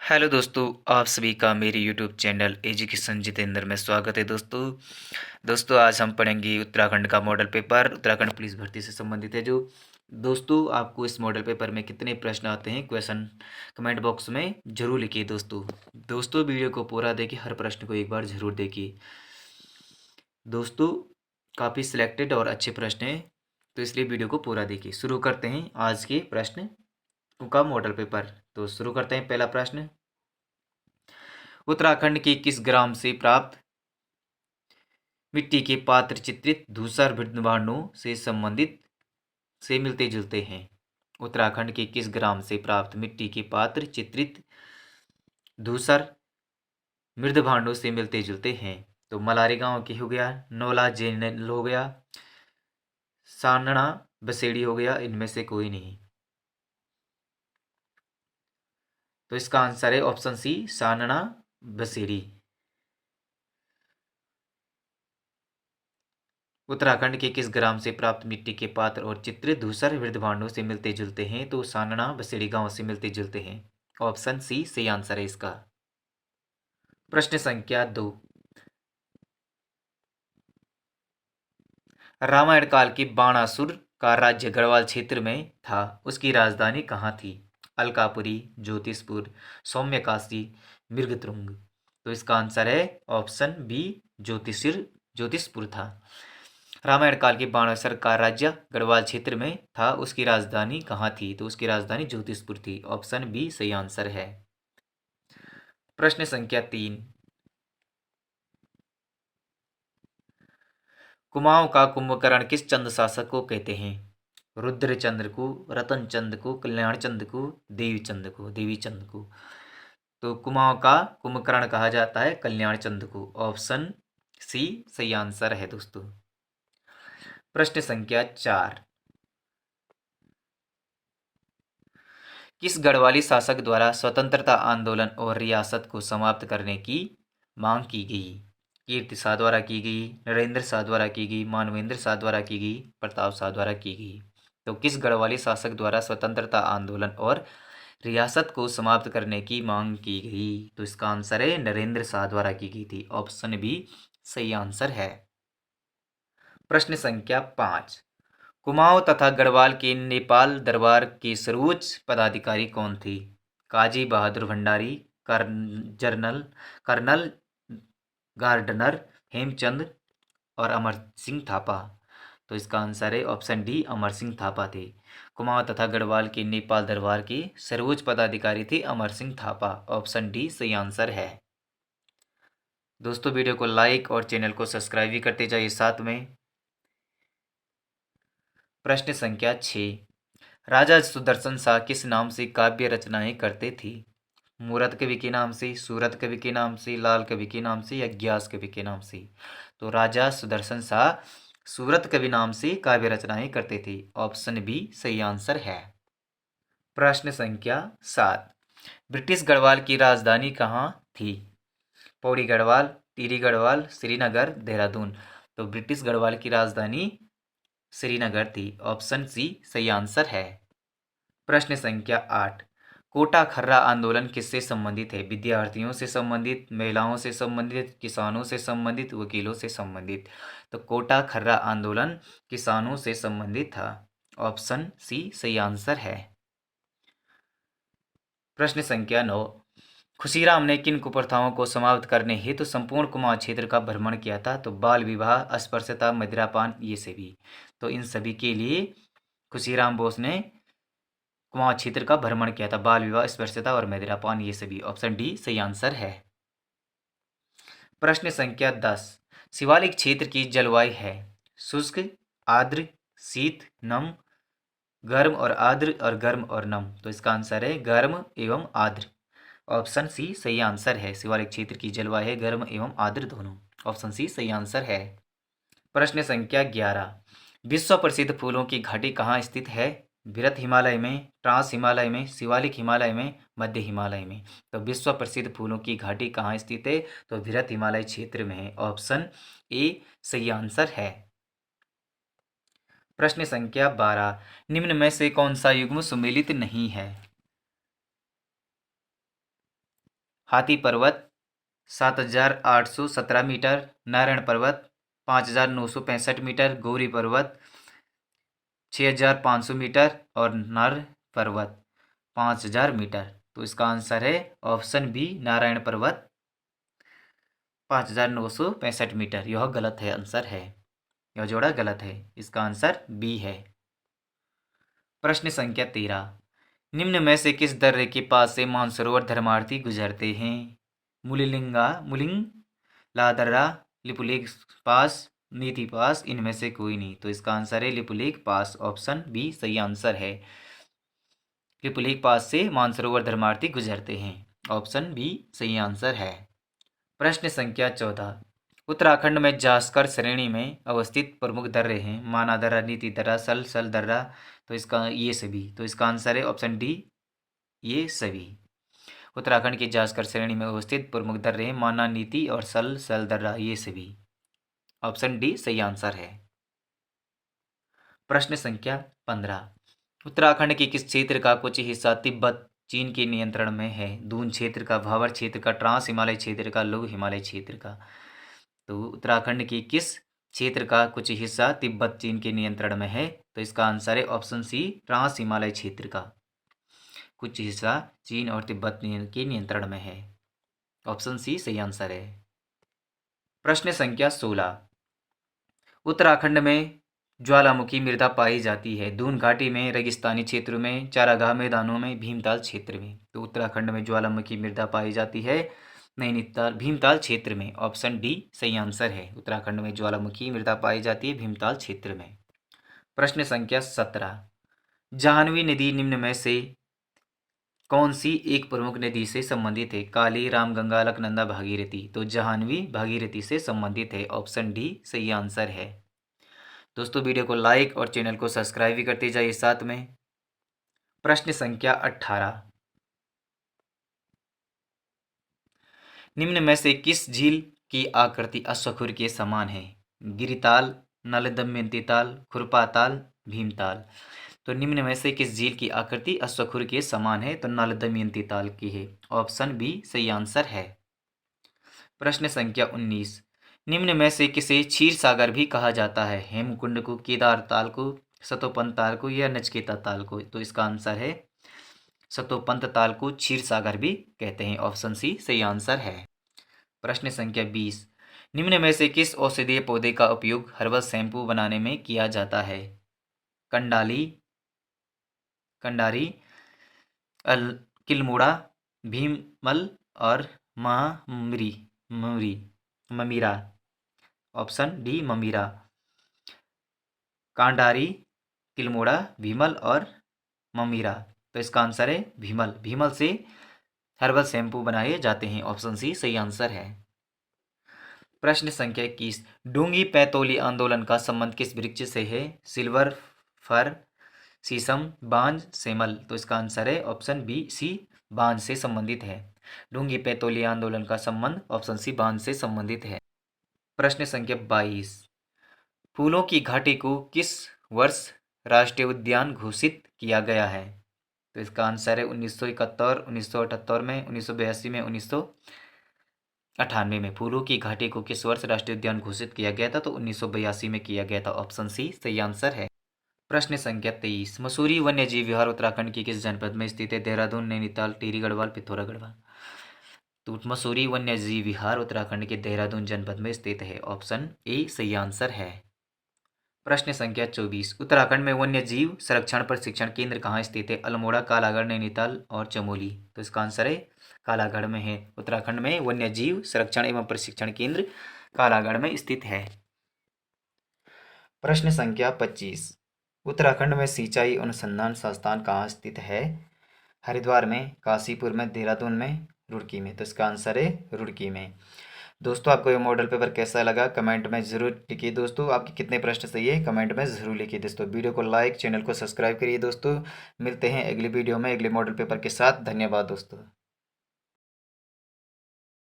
Hello दोस्तों, आप सभी का मेरे यूट्यूब चैनल एजुकेशन जितेंद्र में स्वागत है। दोस्तों आज हम पढ़ेंगे उत्तराखंड का मॉडल पेपर। उत्तराखंड पुलिस भर्ती से संबंधित है जो दोस्तों आपको इस मॉडल पेपर में कितने प्रश्न आते हैं, क्वेश्चन कमेंट बॉक्स में जरूर लिखिए। दोस्तों वीडियो को पूरा देखिए, हर प्रश्न को एक बार जरूर देखिए। दोस्तों काफ़ी सिलेक्टेड और अच्छे प्रश्न हैं, तो इसलिए वीडियो को पूरा देखिए। शुरू करते हैं आज के प्रश्न का मॉडल पेपर। तो शुरू करते हैं। पहला प्रश्न, उत्तराखंड के किस ग्राम से प्राप्त मिट्टी के पात्र चित्रित धूसर भांडों से संबंधित से मिलते जुलते हैं? उत्तराखंड के किस ग्राम से प्राप्त मिट्टी के पात्र चित्रित धूसर मृद भांडों से मिलते जुलते हैं? तो मलारी गांव की हो गया, नौला जेनल हो गया, सानड़ा बसेड़ी हो गया, इनमें से कोई नहीं। तो इसका आंसर है ऑप्शन सी, सानड़ा बसेड़ी। उत्तराखंड के किस ग्राम से प्राप्त मिट्टी के पात्र और चित्र धूसर वृद्धभांडों से मिलते जुलते हैं? तो सानड़ा बसेड़ी गांव से मिलते जुलते हैं। ऑप्शन सी सही आंसर है इसका। प्रश्न संख्या 2, रामायण काल के बाणासुर का राज्य गढ़वाल क्षेत्र में था, उसकी राजधानी कहाँ थी? अलकापुरी, ज्योतिषपुर, सौम्यकाशी, मृगतुंग। तो इसका आंसर है ऑप्शन बी, ज्योतिषपुर था। रामायण काल के बाणासुर का राज्य गढ़वाल क्षेत्र में था, उसकी राजधानी कहाँ थी? तो उसकी राजधानी ज्योतिषपुर थी। ऑप्शन बी सही आंसर है। प्रश्न संख्या 3, कुमाऊं का कुंभकर्ण किस चंद शासक को कहते हैं? रुद्रचंद्र को, रतन चंद को, कल्याण चंद को, देवी चंद को। तो कुमाऊं का कुंभकर्ण कहा जाता है कल्याण चंद को। ऑप्शन सी सही आंसर है दोस्तों। प्रश्न संख्या 4, किस गढ़वाली शासक द्वारा स्वतंत्रता आंदोलन और रियासत को समाप्त करने की मांग की गई? कीर्ति शाह द्वारा की गई, नरेंद्र शाह द्वारा की गई, मानवेंद्र शाह द्वारा की गई, प्रताप शाह द्वारा की गई। तो किस गढ़वाली शासक द्वारा स्वतंत्रता आंदोलन और रियासत को समाप्त करने की मांग की गई? तो इसका आंसर है नरेंद्र शाह द्वारा की गई थी। ऑप्शन बी सही आंसर है। प्रश्न संख्या 5, कुमाऊं तथा गढ़वाल के नेपाल दरबार के सर्वोच्च पदाधिकारी कौन थे? Kazi Bahadur Bhandari, general colonel Gardner Hemchand और अमर सिंह थापा। तो इसका आंसर है ऑप्शन डी, अमर सिंह थापा थे। कुमाऊं तथा गढ़वाल के नेपाल दरबार के सर्वोच्च पदाधिकारी थे अमर सिंह थापा। ऑप्शन डी सही आंसर है। दोस्तों वीडियो को लाइक और चैनल को सब्सक्राइब भी करते जाइए साथ में। प्रश्न संख्या 6, राजा सुदर्शन शाह किस नाम से काव्य रचनाएं करते थे? मूरत कवि के नाम से, सूरत कवि के नाम से, लाल कवि के नाम से या ग्यास कवि के नाम से? तो राजा सुदर्शन शाह सूरत कवि नाम से काव्य रचनाएं करते थे। ऑप्शन बी सही आंसर है। प्रश्न संख्या 7, ब्रिटिश गढ़वाल की राजधानी कहाँ थी? पौड़ी गढ़वाल, टिहरी गढ़वाल, श्रीनगर, देहरादून। तो ब्रिटिश गढ़वाल की राजधानी श्रीनगर थी। ऑप्शन सी सही आंसर है। प्रश्न संख्या 8, कोटा खर्रा आंदोलन किससे संबंधित है? विद्यार्थियों से संबंधित, महिलाओं से संबंधित, किसानों से संबंधित, वकीलों से संबंधित? तो कोटा खर्रा आंदोलन किसानों से संबंधित था। ऑप्शन सी सही आंसर है। प्रश्न संख्या 9, खुशीराम ने किन कुप्रथाओं को समाप्त करने हेतु संपूर्ण कुमाऊं क्षेत्र का भ्रमण किया था? तो बाल विवाह, अस्पृश्यता, मदिरापान, ये सभी। तो इन सभी के लिए खुशीराम बोस ने कुमाऊं क्षेत्र का भ्रमण किया था। बाल विवाह, स्पर्शता और मदिरापान, ये सभी। ऑप्शन डी सही आंसर है। प्रश्न संख्या 10, शिवालिक क्षेत्र की जलवायु है शुष्क, आर्द्र, शीत, नम, गर्म और आर्द्र और गर्म और नम? तो इसका आंसर है गर्म एवं आर्द्र। ऑप्शन सी सही आंसर है। शिवालिक क्षेत्र की जलवायु है गर्म एवं आर्द्र दोनों। ऑप्शन सी सही आंसर है। प्रश्न संख्या 11, विश्व प्रसिद्ध फूलों की घाटी कहाँ स्थित है? वृहत हिमालय में, ट्रांस हिमालय में, शिवालिक हिमालय में, मध्य हिमालय में? तो विश्व प्रसिद्ध फूलों की घाटी कहाँ स्थित है? तो वृहत हिमालय क्षेत्र में है। ऑप्शन ए सही आंसर है। प्रश्न संख्या 12, निम्न में से कौन सा युग्म सुमेलित नहीं है? हाथी पर्वत 7,817 मीटर, नारायण पर्वत 5,965 मीटर, गौरी पर्वत 6,500 मीटर और नर पर्वत 5,000 मीटर। तो इसका आंसर है ऑप्शन बी, नारायण पर्वत 5,965 मीटर। यह गलत है, आंसर है, यह जोड़ा गलत है, इसका आंसर बी है। प्रश्न संख्या 13, निम्न में से किस दर्रे के पास से मानसरोवर धर्मार्थी गुजरते हैं? मुलिंग, लादर्रा, लिपुलेख पास, नीति पास, इनमें से कोई नहीं। तो इसका आंसर है लिपुलेख पास, ऑप्शन बी सही आंसर है। लिपुलेख पास से मानसरोवर धर्मार्थी गुजरते हैं, ऑप्शन बी सही आंसर है। प्रश्न संख्या 14, उत्तराखंड में जास्कर श्रेणी में अवस्थित प्रमुख दर्रे हैं। माना दर्रा, नीति दर्रा, सल दर्रा, तो इसका ये सभी। तो इसका आंसर है ऑप्शन डी, ये सभी। उत्तराखंड की जास्कर श्रेणी में अवस्थित प्रमुख दर्रे हैं माना, नीति और सल दर्रा, ये सभी। ऑप्शन डी सही आंसर है। प्रश्न संख्या 15, उत्तराखंड के किस क्षेत्र का कुछ हिस्सा तिब्बत चीन के नियंत्रण में है? दून क्षेत्र का, भावर क्षेत्र का, ट्रांस हिमालय क्षेत्र का, लघु हिमालय क्षेत्र का। तो उत्तराखंड के किस क्षेत्र का कुछ हिस्सा तिब्बत चीन के नियंत्रण में है? तो इसका आंसर है ऑप्शन सी, ट्रांस हिमालय क्षेत्र का कुछ हिस्सा चीन और तिब्बत के नियंत्रण में है, ऑप्शन सी सही आंसर है। प्रश्न संख्या 16, उत्तराखंड में ज्वालामुखी मृदा पाई जाती है। दून घाटी में, रेगिस्तानी क्षेत्रों में, चारागाह मैदानों में, भीमताल क्षेत्र में। तो उत्तराखंड में ज्वालामुखी मृदा पाई जाती है नैनीताल, भीमताल क्षेत्र में, ऑप्शन डी सही आंसर है। उत्तराखंड में ज्वालामुखी मृदा पाई जाती है भीमताल क्षेत्र में। प्रश्न संख्या 17, जाह्नवी नदी निम्न में से कौन सी एक प्रमुख नदी से संबंधित है? काली, रामगंगा, अलकनंदा, भागीरथी। तो जाह्नवी भागीरथी से संबंधित है, ऑप्शन डी सही आंसर है। दोस्तों वीडियो को लाइक और चैनल को सब्सक्राइब भी करते जाइए साथ में। प्रश्न संख्या 18, निम्न में से किस झील की आकृति अश्वखुर के समान है? गिरिताल, नल दमयंती ताल, खुरपा ताल, भीमताल। तो निम्न में से किस झील की आकृति अश्वखुर के समान है? तो नल दमयंती ताल की है, ऑप्शन बी सही आंसर है। प्रश्न संख्या 19, निम्न में से किसे क्षीर सागर भी कहा जाता है? हेमकुंड को, केदार ताल को, सतोपंत ताल को या नचकेता ताल को? तो इसका आंसर है सतोपंत ताल को क्षीर सागर भी कहते हैं, ऑप्शन सी सही आंसर है। प्रश्न संख्या 20, निम्न में से किस औषधीय पौधे का उपयोग हर्बल शैम्पू बनाने में किया जाता है? कंडाली, किलमुड़ा, भीमल और ममीरा, ऑप्शन डी ममीरा। कांडारी, किलमुड़ा, भीमल और ममीरा। तो इसका आंसर है भीमल। भीमल से हर्बल शैम्पू बनाए जाते हैं, ऑप्शन सी सही आंसर है। प्रश्न संख्या 21, डूंगी पैतौली आंदोलन का संबंध किस वृक्ष से है? सिल्वर, फर, शीशम, बांज, सेमल। तो इसका आंसर है ऑप्शन बी सी, बांज से संबंधित है। डूंगी पैतौली आंदोलन का संबंध ऑप्शन सी बांज से संबंधित है। प्रश्न संख्या 22, फूलों की घाटी को किस वर्ष राष्ट्रीय उद्यान घोषित किया गया है? तो इसका आंसर है 1971, 1978 में, 1982 में, 1998 में। फूलों की घाटी को किस वर्ष राष्ट्रीय उद्यान घोषित किया गया था? तो 1982 में किया गया था, ऑप्शन सी सही आंसर है। प्रश्न संख्या 23, मसूरी वन्यजीव विहार उत्तराखंड के किस जनपद में स्थित है? देहरादून, नैनीताल, टिहरी गढ़वाल, पिथौरागढ़। तो मसूरी वन्यजीव विहार उत्तराखंड के देहरादून जनपद में स्थित है, ऑप्शन ए सही आंसर है। प्रश्न संख्या 24, उत्तराखंड में वन्यजीव संरक्षण प्रशिक्षण केंद्र कहाँ स्थित है? अल्मोड़ा, कालागढ़, नैनीताल और चमोली। तो इसका आंसर है कालागढ़ में है। उत्तराखंड में वन्यजीव संरक्षण एवं प्रशिक्षण केंद्र कालागढ़ में स्थित है। प्रश्न संख्या 25, उत्तराखंड में सिंचाई अनुसंधान संस्थान कहाँ स्थित है? हरिद्वार में, काशीपुर में, देहरादून में, रुड़की में। तो इसका आंसर है रुड़की में। दोस्तों आपको ये मॉडल पेपर कैसा लगा कमेंट में जरूर लिखिए। दोस्तों आपके कितने प्रश्न सही है कमेंट में जरूर लिखिए। दोस्तों वीडियो को लाइक, चैनल को सब्सक्राइब करिए। दोस्तों मिलते हैं अगली वीडियो में अगले मॉडल पेपर के साथ। धन्यवाद दोस्तों।